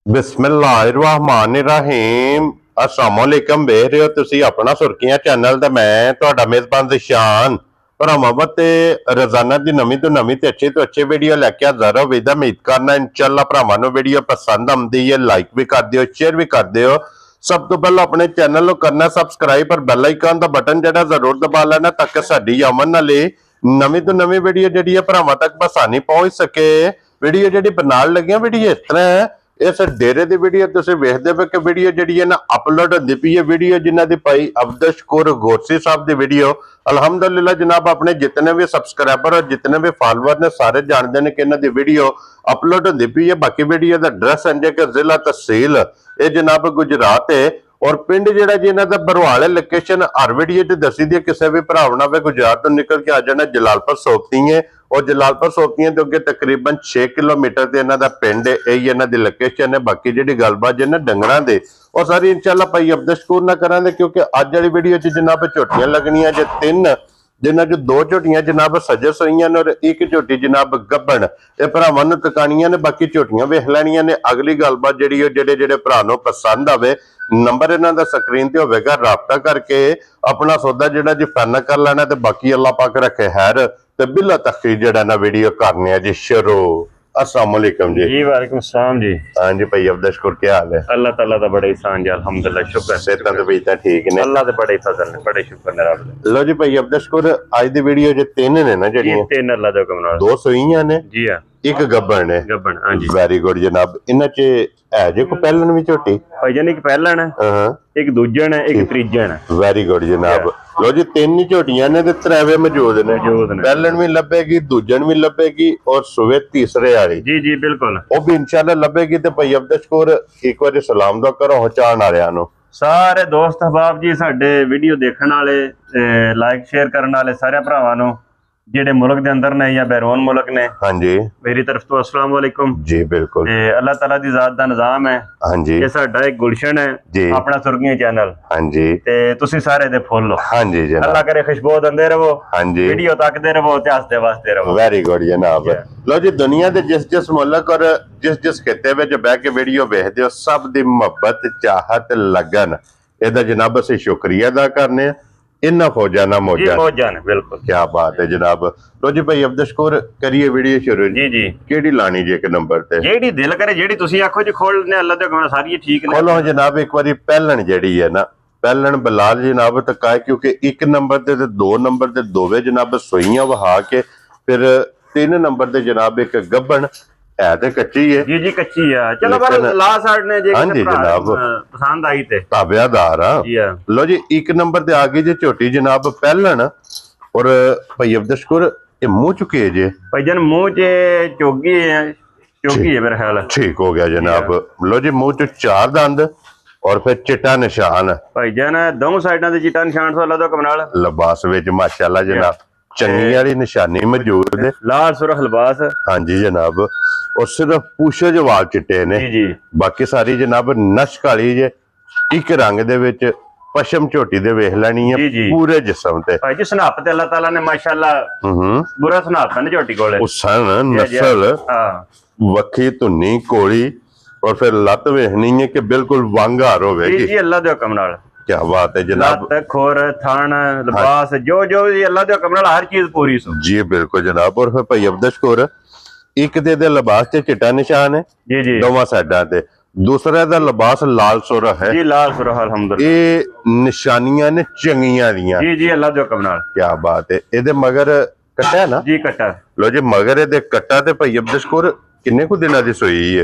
बिस्मिल्लाहिर्रहमानिर्रहीम अस्सलामुअलैकुम वेख रहे हो तुसी अपना सुर्खियां चैनल ते मैं तुहाडा मेजबान दिशान भरावां ते रोजाना दी नवीं ते अच्छी वीडियो लैके हाज़र हो। उम्मीद करना इंशाअल्लाह भरावां नूं वीडियो पसंद आउंदी है, लाइक भी कर दिओ, शेयर भी कर दिओ। सब तो पहले अपने चैनल को करना सबसक्राइब और बेल आइकन का बटन जड़ा जरूर दबा लेना ताकि साडी आमन वाली नवीं तो नवीं वीडियो जी भरावां तक आसानी पहुंच सके। वीडियो जी बनान लगे वीडियो इस तरह है, इस डेरे की वीडियो तुसीं वेखदे पे कि वीडियो जी है ना अपलोड होती पई है। वीडियो जिन्हां दी भाई अब्दुल शकूर गोरसी साहब की वीडियो अलहमदुलिल्लाह जनाब अपने जितने भी सबसक्राइबर और जितने भी फॉलोअर ने सारे जानते हैं कि इन्हां दी वीडियो अपलोड होती पई है। बाकी वीडियो का एड्रैस है कि जिला तहसील ये जनाब गुजरात है और पिंड जिहड़ा जी इन्हां दा बरवाल है। लोकेशन हर वीडियो च दसी दी किसी भी भरा ना वे गुजरात तो निकल के आ जाना जलालपुर सोपती है और जलालपुर सोपतियां तो अगे तकरीबन 6 किलोमीटर से इन्हां दा पिंड है, यही इन्हां दी लोकेशन है। बाकी जिहड़ी गलबात जी ना डंगरां दे और सारी इंशाअल्लाह भाई अब्दुल शकूर ना करांगे क्योंकि अज वाली वीडियो च जनाब झोटियां लगनियां जे 3 जिन्हां चो 2 झोटियां जनाब सजे सोईयां और 1 झोटी जनाब गब्बन ये भरावां नूं तकानियां ने। बाकी झोटियां वेख लैणियां ने। अगली गलबात जिहड़ी जेड़े भरा नूं पसंद आवे नंबर इन्हां दा स्क्रीन ते होवेगा, राबता करके अपना सौदा जिहड़ा जी फाइनल कर लेना। ते बाकी अल्लाह पाक रखे खैर ते बिला तखीर जिहड़ा ना वीडियो करने जी शुरू। अस्सलाम वालेकुम जी। जी वालेकुम सलाम जी। हाँ जी भाई अब्दुल शकूर क्या हाल है? अल्लाह ताला दा बड़ा एहसान जी, अल्हम्दुलिल्लाह शुक्र सेहतां ते भी ठीक ने? अल्लाह दे बड़े फजल ने, बड़े शुक्र ने रब दे। लो जी भाई अब्दुल शकूर आज दी वीडियो जे 3 ने ना जी जड़ियां 3 अल्लाह दे हुक्म नाल 2 सोईयां ने जी हां 1 गब्बन है। गब्बन हां जी वेरी गुड जनाब। इन्हां च है जे को पहलन भी झोटी? भाईजान एक पहलन है, एक दूजन है, एक त्रीजन है। वेरी गुड जनाब। लो जी 3 ही झोटियां ने ते 3 मौजूद ने। पहलन भी लभेगी, दूजन भी लभेगी और सुवे तीसरे वाली जी जी बिल्कुल वो भी इंशाल्लाह लभेगी। ते भाई अब्दुल शकूर एक बार सलाम दो करो चाहण वालियां नूं। सारे दोस्त अहबाब जी साडे वीडियो देखने वाले लाइक शेयर करने वाले सारे भरावां नूं जेडे मुल्क दे अंदर ने या बैरून मुल्क ने, हाँ जी मेरी तरफ तो अस्सलाम वालेकुम जी। बिल्कुल अल्लाह ताला दी जात दा निजाम है। हाँ जी ये साडा एक गुलशन है जी अपना सुर्खियां चैनल। हाँ जी ते तुसी सारे दे फुल हो। हाँ जी जनाब अल्लाह करे खुशबू दंदे रहो। हाँ जी वीडियो तकदे रहो ते हसदे वास्ते रहो। वेरी गुड जनाब। लो जी दुनिया दे जिस मुल्क और जिस खिते विच बह के वीडियो वेखदे हो सब दी मुहब्बत चाहत लगन इहदा जनाब असीं शुक्रिया अदा करने। इन्ना फौजा ना मौजा ने। बिल्कुल क्या बात है जनाब। लो जी भाई अब्दुल शकूर करिए वीडियो शुरू जी जी केड़ी लानी जी एक नंबर ते जेड़ी दिल करे जेड़ी तुसी आखो जी खोलने अल्लाह दे हुक्म सारी ठीक ने। खोलो जनाब एक बारी पहलन जेड़ी है ना पहलन बिलाल जनाब तक आए क्योंकि 1 नंबर ते 2 नंबर ते दोवे जनाब सोईयां वहा के फिर 3 नंबर ते जनाब एक गब्बन है ते कच्ची है जी जी कच्ची है। चलो पर ला साइड ने जे हाँ जी जनाब पसंद आई ते ताबेदार हां। लो जी 1 नंबर ते आ गई जी झोटी जनाब पहलन और भाई अब्दुल शकूर ये मुंह चुके जे भाईजान मुंह च चोगी है, चोगी है मेरा ख्याल ठीक हो गया जनाब। लो जी मुंह च 4 दंद और फिर चिट्टा निशान भाईजान दोनों साइडां ते चिट्टा निशान सो अल्लाह दा हुक्म नाल लिबास विच माशाअल्लाह जनाब चंगी वाली निशानी मौजूद है। लाल सुरख लिबास हाँ जी जनाब और सिर्फ पूछे जो वाल चिट्टे ने जी। बाकी सारी जनाब नश काली जे एक रंग दे विच पशम झोटी दे वेख लैनी है पूरे जिस्म ते। भाई जी सनाप ते अल्लाह ताला ने माशाअल्लाह बुरा सनाप ने झोटी कोले उसन नस्ल वखी धुनी कोली और फिर लत वेखनी है कि बिल्कुल वांगार होवेगी जी अल्लाह दे हुक्म नाल। क्या बात है जनाब। खोर थान लिबास जो जो अल्लाह दे हुक्म नाल हर चीज पूरी सो जी बिल्कुल जनाब। और फिर भाई अब्दुल शकूर एक दे लिबास च चिट्टा निशान है जी जी दोवां साइडां ते, दूसरे दा लिबास लाल सुरख है जी लाल सुरख अल्हम्दुलिल्लाह। ये निशानियां ने चंगियां दियां जी जी अल्लाह दे हुक्म नाल। क्या बात है। इहदे मगर कट्टा है ना जी कट्टा। लो जी मगर इहदे कट्टा ते भाई अब्दुल शकूर किन्ने को दिना दी सोई है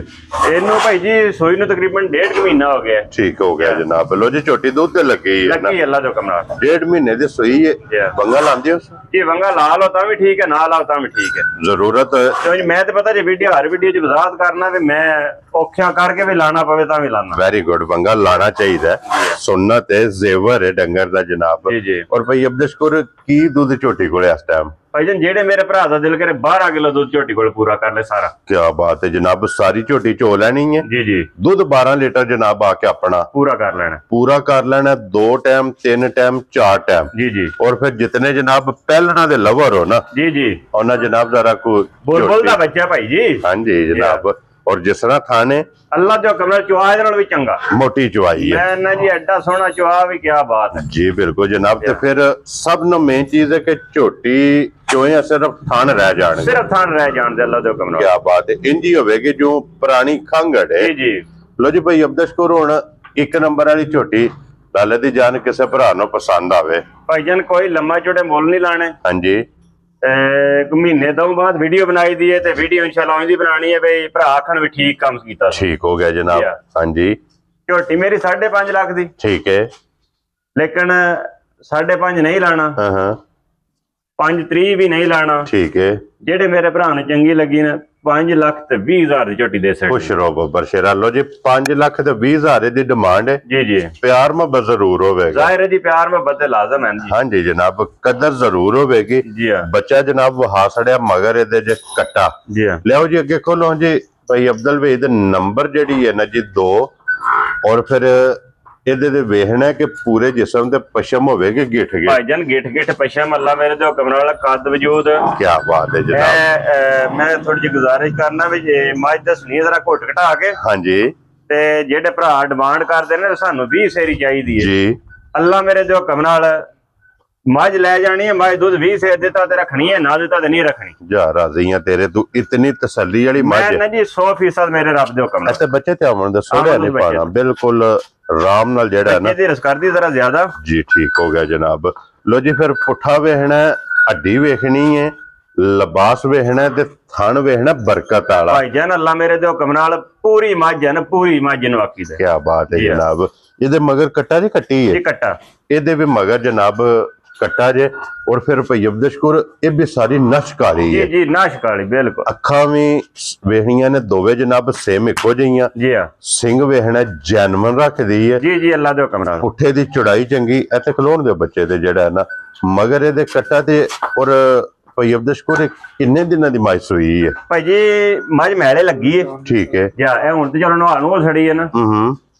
इन्नू भाई जी सोई नु तकरीबन 1.5 महीना हो गया। ठीक हो गया जनाब। लो जी छोटी दूध ते लगी है लगी अल्लाह दे हुक्म नाल 1.5 महीने दी सोई है। वंगा लांदे हो जी वंगा ला लो ता भी ठीक है ना लाओ ता भी ठीक है जरूरत है तो मैं तो पता जे वीडियो हर वीडियो च वजाहत करना ते मैं औखियां करके भी लाना पवे ता भी लाना। वेरी गुड वंगा लाना चाहिए सुन्नत है जेवर है डंगर दा जनाब जी जी। और भाई अब्दुल शकूर की दूध झोटी कोले इस टाइम भाईजान जेड़े मेरे भरा दा दिल करे 12 किलो दूध झोटी कोल पूरा कर ले सारा। क्या बात है जनाब। सारी झोटी चो लेनी है जी जी दूध 12 लीटर जनाब आके अपना पूरा कर लेना 2 टाइम 3 टाइम 4 टाइम जी जी। और फिर जितने जनाब पहलना दे लवर हो ना जी जी उन्हें जनाब जरा को बुलबुल दा बच्चा भाई जी हाँ जी जनाब और जिस तरह थाने अल्लाह जो कमरा चुहा ਇਹਦੇ ਨਾਲ ਵੀ ਚੰਗਾ मोटी चुवाई है मैं ना जी एडा सोहना चुहा भी क्या बात है जी बिल्कुल जनाब। तो फिर सब नो मेन चीज है कि झोटी चोया सिर्फ थान रह जाने, सिर्फ थान रह जान दे अल्लाह जो कमरा। क्या बात है। इंजी होवेगी जो पुरानी खंगड़ है। जी जी लो जी भाई अब्दुल हुण एक नंबर वाली झोटी लाले दी जान किसे भरा नो पसंद आवे भाईजान कोई लम्मा चौड़े मुल नहीं लाने। हाँ जी महीने दो बाद वीडियो बनाई दी है ते वीडियो इंशाल्लाह इंदी बनानी है भाई भरा आखन भी ठीक काम कीता ठीक हो गया जनाब। हाँ जी झोटी मेरी 5.5 लाख दी ठीक है लेकिन 5.5 नहीं लाना 5.3 भी नहीं लाना ठीक है जेडे मेरे भरा ने चंगी लगी ना 5,20,000 दी झोटी दे सकते खुश रहो बब्बर शेरा। लो जी 5,20,000 दी डिमांड है जी जी प्यार मोहब्बत जरूर होगा जाहिर है जी प्यार मोहब्बत लाजम है जी। हाँ जी जनाब कदर जरूर होगी जी हाँ बच्चा जनाब वहा सड़िया मगर ए कट्टा जी हाँ लियाओ जी अगे खोलो जी भाई अब्दुल भाई दे नंबर जेडी है ना जी 2 और फिर ਇਹਦੇ ਦੇ ਵੇਖਣਾ ਕਿ ਪੂਰੇ ਜਿਸਮ ਤੇ ਪਸ਼ਮ ਹੋਵੇ ਕਿ ਗਿੱਠ ਗਿਆ ਭਾਈਜਾਨ ਗਿੱਠ ਪਸ਼ਮ ਅੱਲਾ ਮੇਰੇ ਤੇ ਹੁਕਮ ਨਾਲ ਕੱਦ ਵਜੂਦ ਕੀ ਬਾਤ ਹੈ ਜਨਾਬ। ਮੈਂ ਥੋੜੀ ਜਿਹੀ ਗੁਜ਼ਾਰਿਸ਼ ਕਰਨਾ ਵੀ ਜੇ ਮੱਝ ਦੱਸਣੀ ਜ਼ਰਾ ਘੁੱਟ ਘਟਾ ਕੇ ਹਾਂਜੀ ਤੇ ਜਿਹੜੇ ਭਰਾ ਡਿਮਾਂਡ ਕਰਦੇ ਨੇ ਸਾਨੂੰ 20 ਸੇਰੀ ਚਾਹੀਦੀ ਹੈ ਜੀ ਅੱਲਾ ਮੇਰੇ ਦੇ ਹੁਕਮ ਨਾਲ मज ले जानी है मज दूध 20 से देता ते रखनी है ना देता ते नहीं रखनी जा राजी है तेरे तू इतनी तसल्ली वाली मज मैं ना जी 100% मेरे रब दे हुक्म ऐसे बच्चे ते आवन दे सोड़े नहीं पाना बिल्कुल राम नाल जेड़ा है ना बच्चे दी रसकर्दी जरा ज्यादा जी ठीक हो गया जनाब। लो जी फिर पुठा वेखना हड्डी वेखनी है लिबास वेखना ते थन वेखना बरकत वाला भाईजान अल्लाह मेरे दे हुक्म नाल पूरी मज है ना पूरी मज नवाकी दे क्या बात है जनाब। इहदे मगर कट्टा जी कट्टी है जी कट्टा इहदे भी मगर जनाब कट्टा जे और फिर भई अब्दुल ये भी सारी नश काली है जी नश काली बिल्कुल अखा भी वेखनियां ने दोवे जनाब सेम इको जिहियां जी हां सिंह वेखना जैनमन रख दी है जी अल्लाह दे हुक्म नाल पुठे दी चौड़ाई चंगी इत्थे खलोण दे बच्चे ते जेड़ा है ना मगर इहदे कट्टा ते और भई अब्दुल किन्ने दिनां दी माइस हुई है भाई जी मज मैले लगी है ठीक है या ए हुण ते चलो नहाण हो छड़ी है ना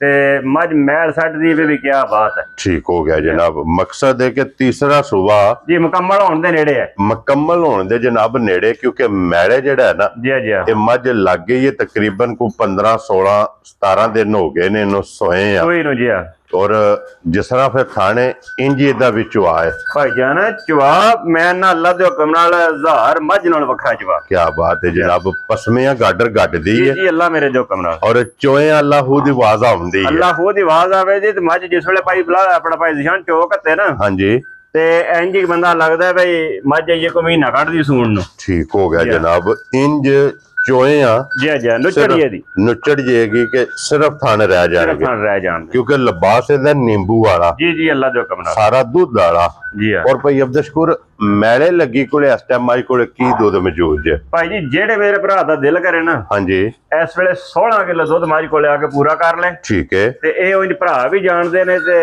ते मज मैल सट दी भी क्या बात है ठीक हो गया जनाब। मकसद है कि तीसरा सूबा जी मुकम्मल होने दे नेड़े है मुकम्मल होने दे जनाब नेड़े क्योंकि मैले जेड़ा है ना जी जी ये मज लग गई है तकरीबन को 15 16 17 दिन हो गए ने इनो सोए हैं जी और जिस तरह फिर खाने इंजी दा भी चुआ है भाई जान चुआ मैं ना अल्लाह दे हुक्म नाल 1000 मज नाल वखरा चुआ क्या बात है जनाब। पसमियां गाडर गड दी है जी अल्लाह मेरे दे हुक्म नाल और चोए अल्लाह दी आवाज आउंदी है अल्लाह दी आवाज आवे जी ते मज जिस वेले भाई बुला अपना भाई जिहान चोक हते ना हां जी ते इंज बंदा लगदा है भाई मज ये को महीना कट दी सूण नु ठीक हो गया जनाब। इंज चोया नुचड़ जाएगी कि सिर्फ थान रह जाएंगे क्योंकि लिबास है नींबू वाला जी अल्लाह दे हुक्म नाल सारा दूध वाला जी और भाई अब्दुल मैले लगी कोले इस टाइम माई कोले की दूध मौजूद है भाई जी जेड़े मेरे भरा दा दिल करे ना हां जी इस वेले 16 किलो दूध माई कोले आके पूरा कर ले ठीक है ते ए ओइन भरा भी जानदे ने ते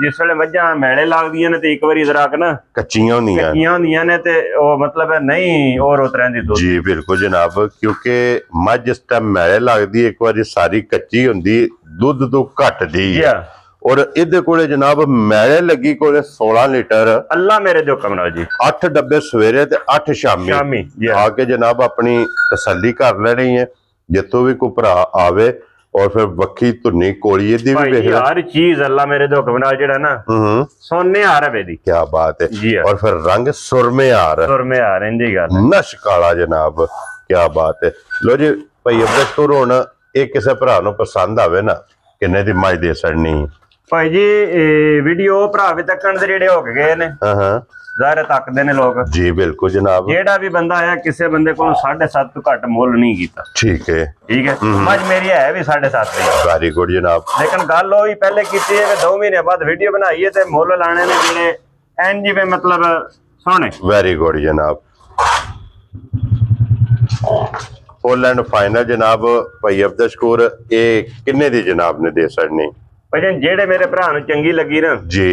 जिस वेले मज्जां मैले लगदियां ने ते एक बारी इधर आके ना कच्चियां होंदियां ने ते ओ मतलब है नहीं और उतरैंदी दूध जी बिल्कुल जनाब क्योंकि मझ जिस टाइम मैले लगदी एक बारी सारी कच्ची हुंदी दूध तो घट दी और इहदे कोले जनाब मैले लगी कोले 16 लीटर अल्लाह मेरे दे हुक्म नाल जी 8 डब्बे सवेरे ते 8 शामी आके जनाब अपनी तसल्ली कर लेनी है जितों भी कोई भरा आवे और फिर वक्खी धुनी कोली दी भी वेख हर चीज अल्लाह मेरे दे हुक्म नाल जेड़ा ना सोने हार है दी क्या बात है जी और फिर रंग सुरमे हार इंदी गल नश काला जनाब क्या बात है। लो जी भाई अब्दुल हुण ये किसी भरा नूं पसंद आवे ना किन्ने दी मज दे छड़नी भाई जी वीडियो भरा भी तकन दे जेड़े हो गए ने ज़ाहिर तकदे ने लोग जी बिल्कुल जनाब जेड़ा भी बंदा आया किसी बंदे को 7.5 तो घट मुल नहीं कीता ठीक है मज मेरी है भी 7.5 वेरी गुड जनाब लेकिन गल होई पहले कीती है कि 2 महीने बाद वीडियो बनाई है ते मुल लाने ने जेड़े एंज में मतलब सोने वेरी गुड जनाब। फुल एंड फाइनल जनाब भाई अब्दुल ये किन्ने दी जनाब ने दे छड़नी भाई जेड़े मेरे भरा नूं चंगी लगी ना जी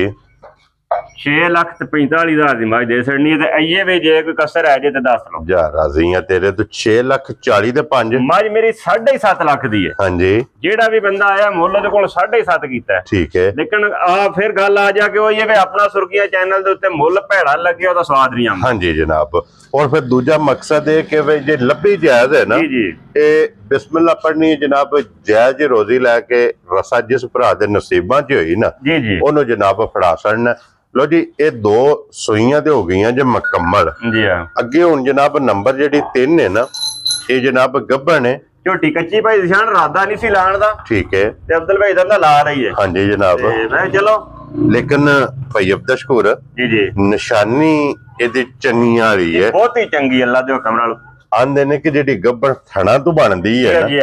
6,45,000 ਦੀ ਮੱਝ ਦੇ ਛੜਨੀ ਤੇ ਅਈਏ ਵੀ ਜੇ ਕੋਈ ਕਸਰ ਹੈ ਜੇ ਤੇ ਦੱਸ ਲਓ। ਜਾ ਰਾਜ਼ੀ ਆ ਤੇਰੇ ਤੋਂ 6,40,000 ਦੇ 5 ਮੱਝ ਮੇਰੀ 7.5 ਲੱਖ ਦੀ ਹੈ। ਹਾਂਜੀ ਜਿਹੜਾ ਵੀ ਬੰਦਾ ਆਇਆ ਮੁੱਲ ਉਹਦੇ ਕੋਲ 7.5 ਕੀਤਾ ਹੈ। ਠੀਕ ਹੈ ਲੇਕਿਨ ਆ ਫਿਰ ਗੱਲ ਆ ਜਾ ਕੇ ਉਹ ਇਹ ਵੀ ਆਪਣਾ ਸੁਰਖੀਆਂ ਚੈਨਲ ਦੇ ਉੱਤੇ ਮੁੱਲ ਭੈੜਾ ਲੱਗੇ ਉਹਦਾ ਸਵਾਦ ਨਹੀਂ ਆਉਂਦਾ। ਹਾਂਜੀ ਜਨਾਬ और फिर दूजा मकसद है कि भाई जे लब्बी जायज है ना जी जी ये बिस्मिल्लाह पढ़नी है जनाब जायज रोजी लैके रसा जिस भरा दे नसीबां च होई ना जी जी ओनू जनाब फड़ा छड़ना। लो जी ये दो सूइयां ते हो गईयां जे मुकम्मल जी हां अगे हुण जनाब नंबर जेडी 3 है ना ये जनाब गब्बन है झोटी कच्ची भाई निशान रादा नहीं सी लाण दा। ठीक है ते अब्दुल भाई दा ला रही है। हां जी जनाब मैं चलो लेकिन भाई अब्दुल शकूर जी जी निशानी ਇਹਦੀ ਚੰਗੀਆਂ ਵਾਲੀ ਹੈ ਬਹੁਤ ਹੀ ਚੰਗੀ ਅੱਲਾ ਦੇ ਹੁਕਮ ਨਾਲ। ਆਂਦੇ ਨੇ ਕਿ ਜਿਹੜੀ ਗੱਬੜ ਥਣਾ ਤੋਂ ਬਣਦੀ ਹੈ ਨਾ ਜੀ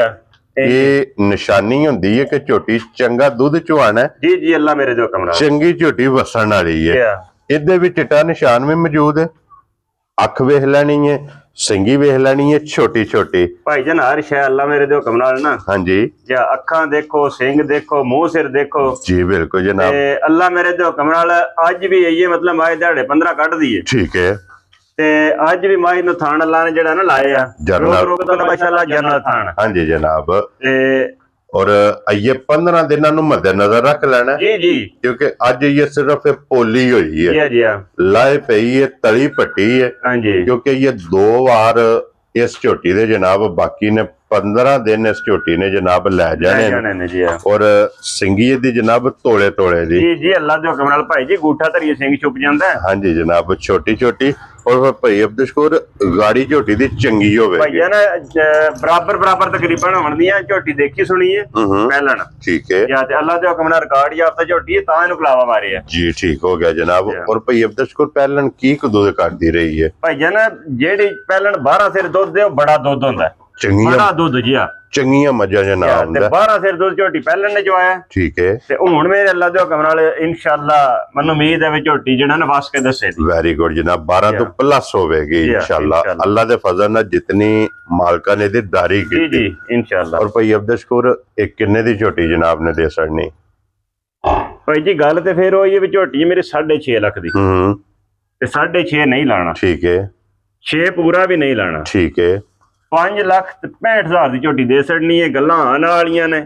ਇਹ ਨਿਸ਼ਾਨੀ ਹੁੰਦੀ ਹੈ ਕਿ ਝੋਟੀ ਚੰਗਾ ਦੁੱਧ ਚਵਾਣਾ ਜੀ ਜੀ ਅੱਲਾ ਮੇਰੇ ਦੇ ਹੁਕਮ ਨਾਲ ਚੰਗੀ ਝੋਟੀ ਵਸਣ ਵਾਲੀ ਹੈ। ਇਹਦੇ ਵਿੱਚ ਚਿੱਟਾ ਨਿਸ਼ਾਨ ਵੀ ਮੌਜੂਦ ਹੈ। ਅੱਖ ਵੇਖ ਲੈਣੀ ਹੈ ਸਿੰਗੀ ਵੇਖ ਲੈਣੀ ਹੈ ਛੋਟੀ ਛੋਟੀ ਭਾਈ ਜਾਨ ਹਰ ਸ਼ੈ ਅੱਲਾ ਮੇਰੇ ਦੇ ਹੁਕਮ ਨਾਲ ਨਾ। ਹਾਂਜੀ ਜਾਂ ਅੱਖਾਂ ਦੇਖੋ ਸਿੰਗ ਦੇਖੋ ਮੂੰਹ ਸਿਰ ਦੇਖੋ ਜੀ ਬਿਲਕੁਲ ਜਨਾਬ ਤੇ ਅੱਲਾ ਮੇਰੇ ਦੇ ਹੁਕਮ ਨਾਲ ਅੱਜ ਵੀ ਇਹ ਮਤਲਬ ਮਾਈ ਦਿਹਾੜੇ 15 ਕੱਢਦੀ ਹੈ। ਠੀਕ ਹੈ ਤੇ ਅੱਜ ਵੀ ਮਾਈ ਨੂੰ ਥਾਣ ਅੱਲਾ ਨੇ ਜਿਹੜਾ ਨਾ ਲਾਏ ਆ ਰੋਕ ਤੋਂ ਮਾਸ਼ਾਅੱਲਾ ਜੰਨਤ ਥਾਣ। ਹਾਂਜੀ ਜਨਾਬ ਤੇ और ये 15 दिनों ਨੂੰ मद्देनजर रख लेना जी जी क्योंकि आज ये सिर्फ पोली हुई है जी लाए पई है तली पट्टी है हाँ जी क्योंकि ये 2 बार इस झोटी दे जनाब बाकी ने 15 दिन इस झोटी ने जनाब लै जाने ने जी और सिंगी दी जनाब तोड़े तोड़े दी जी अल्लाह दे हुक्म नाल भाई जी गूठा धरिए सिंग छुप जांदा है। हाँ जी जनाब छोटी छोटी और भाई अब्दुल शकूर गाड़ी झोटी दी चंगी होवे भाई ना बराबर बराबर तकरीबन होंदियां झोटी देखी सुनी है पहलन ठीक है या ते अल्लाह दे हुक्म नाल रिकॉर्ड याफ्ता झोटी है तां इनु कलावा मारे है जी ठीक हो गया जनाब। और भाई अब्दुल शकूर पहलन की दूध काटदी रही है भाई ना जेडी पहलन 12 सिर दूध दे बड़ा दूध होंदा है बड़ा दूध जी ਚੰਗੀਆਂ ਮੱਝਾਂ ਦੇ ਨਾਮ ਹੁੰਦਾ 12 ਸਿਰ ਦੁੱਧ ਝੋਟੀ ਪਹਿਲਾਂ ਨੇ ਜਵਾਇਆ ਠੀਕ ਹੈ ਤੇ ਹੁਣ ਮੇਰੇ ਅੱਲਾ ਦੇ ਹੁਕਮ ਨਾਲ ਇਨਸ਼ਾਅੱਲਾ ਮੈਨੂੰ ਉਮੀਦ ਹੈ ਵੀ ਝੋਟੀ ਜਿਹੜਾ ਨਾ ਵਾਸ ਕੇ ਦੱਸੇ ਦੀ ਵੈਰੀ ਗੁੱਡ ਜਨਾਬ 12 ਤੋਂ ਪਲੱਸ ਹੋਵੇਗੀ ਇਨਸ਼ਾਅੱਲਾ ਅੱਲਾ ਦੇ ਫਜ਼ਲ ਨਾਲ ਜਿਤਨੀ ਮਾਲਕਾਂ ਨੇ ਦੀ ਦਾਰੀ ਕੀਤੀ ਜੀ ਇਨਸ਼ਾਅੱਲਾ। ਔਰ ਭਾਈ ਅਬਦੁਲ ਸ਼ਕੂਰ ਇਹ ਕਿੰਨੇ ਦੀ ਝੋਟੀ ਜਨਾਬ ਨੇ ਦੇ ਸੜਨੀ ਭਾਈ ਜੀ ਗੱਲ ਤੇ ਫੇਰ ਹੋਈ ਹੈ ਵੀ ਝੋਟੀ ਮੇਰੇ 6.5 ਲੱਖ ਦੀ ਤੇ 6.5 ਨਹੀਂ ਲਾਣਾ ਠੀਕ ਹੈ 6 ਪੂਰਾ ਵੀ ਨਹੀਂ ਲਾਣਾ ਠੀਕ ਹੈ 5,65,000 ਦੀ ਝੋਟੀ ਦੇ ਛੜਨੀ ਹੈ ਗੱਲਾਂ ਆਣ ਵਾਲੀਆਂ ਨੇ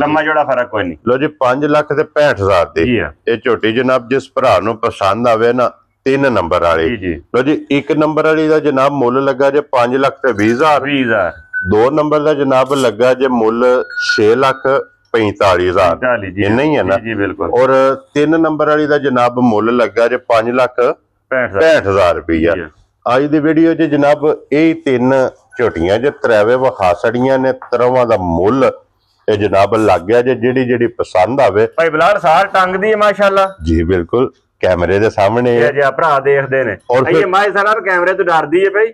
ਲੰਮਾ ਜੋੜਾ ਫਰਕ ਕੋਈ ਨਹੀਂ। ਲੋ ਜੀ 5,65,000 ਦੀ ਇਹ ਝੋਟੀ ਜਨਾਬ ਜਿਸ ਭਰਾ ਨੂੰ ਪਸੰਦ ਆਵੇ ਨਾ 3 ਨੰਬਰ ਵਾਲੀ ਲੋ ਜੀ 1 ਨੰਬਰ ਵਾਲੀ ਦਾ ਜਨਾਬ ਮੁੱਲ ਲੱਗਾ ਜੇ 5,20,000 2 ਨੰਬਰ ਦਾ ਜਨਾਬ ਲੱਗਾ ਜੇ ਮੁੱਲ 6,45,000 ਇਹ ਨਹੀਂ ਹੈ ਨਾ ਜੀ ਬਿਲਕੁਲ। ਔਰ 3 ਨੰਬਰ ਵਾਲੀ ਦਾ ਜਨਾਬ ਮੁੱਲ ਲੱਗਾ ਜੇ 5,65,000 ਰੁਪਇਆ। ਅੱਜ ਦੀ ਵੀਡੀਓ 'ਚ ਜਨਾਬ ਇਹ 3 ਝੋਟੀਆਂ ਜੇ ਤਰਾਵੇ ਵਿਖਾ ਛੜੀਆਂ ਨੇ ਤਰਵਾਂ ਦਾ ਮੁੱਲ ਇਹ ਜਨਾਬ ਲੱਗ ਗਿਆ ਜੇ ਜਿਹੜੀ ਜਿਹੜੀ ਪਸੰਦ ਆਵੇ ਭਾਈ ਬਲਾਲ ਸਾਰ ਟੰਗਦੀ ਹੈ ਮਾਸ਼ਾਅੱਲਾ ਜੀ ਬਿਲਕੁਲ ਕੈਮਰੇ ਦੇ ਸਾਹਮਣੇ ਇਹ ਜੇ ਭਰਾ ਦੇਖਦੇ ਨੇ ਇਹ ਮਾਈ ਸਾਰਾ ਕੈਮਰੇ ਤੋਂ ਡਰਦੀ ਹੈ ਭਾਈ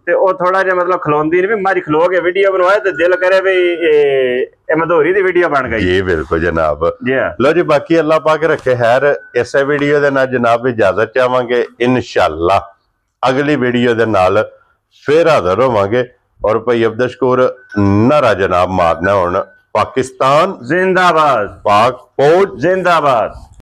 ਤੇ ਉਹ ਥੋੜਾ ਜਿਹਾ ਮਤਲਬ ਖਲੋਂਦੀ ਨਹੀਂ ਵੀ ਮਾਰੀ ਖਲੋ ਕੇ ਵੀਡੀਓ ਬਣਵਾਏ ਤੇ ਦਿਲ ਕਰੇ ਵੀ ਇਹ ਮਧੋਰੀ ਦੀ ਵੀਡੀਓ ਬਣ ਗਈ ਜੀ ਬਿਲਕੁਲ ਜਨਾਬ ਜੀ ਲੋ ਜੀ ਬਾਕੀ ਅੱਲਾਹ ਪਾਕ ਰੱਖੇ ਖੈਰ ਇਸੇ ਵੀਡੀਓ ਦੇ ਨਾਲ ਜਨਾਬ ਇਜਾਜ਼ਤ ਚਾਹਾਂਗੇ ਇਨਸ਼ਾਅੱਲਾ ਅਗਲੀ ਵੀਡੀਓ ਦੇ ਨਾਲ फिर हाजिर होवांगे। और भाई अब्दुल शकूर नारा जनाब मारना हुण पाकिस्तान जिंदाबाद पाक फौज जिंदाबाद।